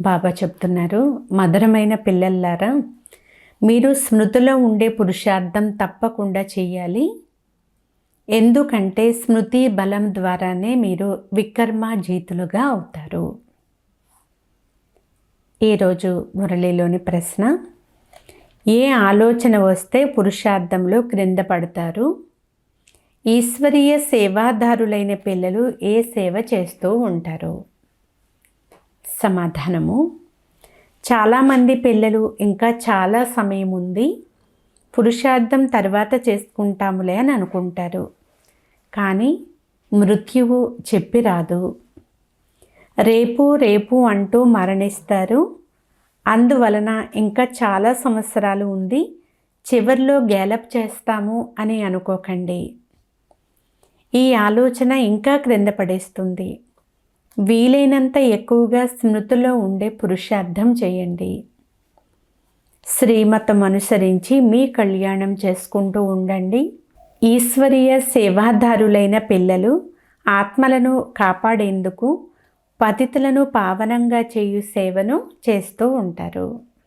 బాబా చెప్తున్నారు, మధురమైన పిల్లల్లారా, మీరు స్మృతిలో ఉండే పురుషార్థం తప్పకుండా చేయాలి. ఎందుకంటే స్మృతి బలం ద్వారానే మీరు వికర్మాజీతులుగా అవుతారు. ఈరోజు మురళిలోని ప్రశ్న: ఏ ఆలోచన వస్తే పురుషార్థంలో క్రింద పడతారు? ఈశ్వరీయ సేవాదారులైన పిల్లలు ఏ సేవ చేస్తూ ఉంటారు? సమాధానము: చాలామంది పిల్లలు ఇంకా చాలా సమయం ఉంది, పురుషార్థం తర్వాత చేసుకుంటాములే అని అనుకుంటారు. కానీ మృత్యువు చెప్పి రాదు. రేపు రేపు అంటూ మరణిస్తారు. అందువలన ఇంకా చాలా సంవత్సరాలు ఉంది, చివర్లో గ్యాలప్ చేస్తాము అని అనుకోకండి. ఈ ఆలోచన ఇంకా క్రింద పడేస్తుంది. వీలైనంత ఎక్కువగా స్మృతిలో ఉండే పురుషార్థం చేయండి. శ్రీమతం అనుసరించి మీ కళ్యాణం చేసుకుంటూ ఉండండి. ఈశ్వరీయ సేవాదారులైన పిల్లలు ఆత్మలను కాపాడేందుకు పతితులను పావనంగా చేయు సేవను చేస్తూ ఉంటారు.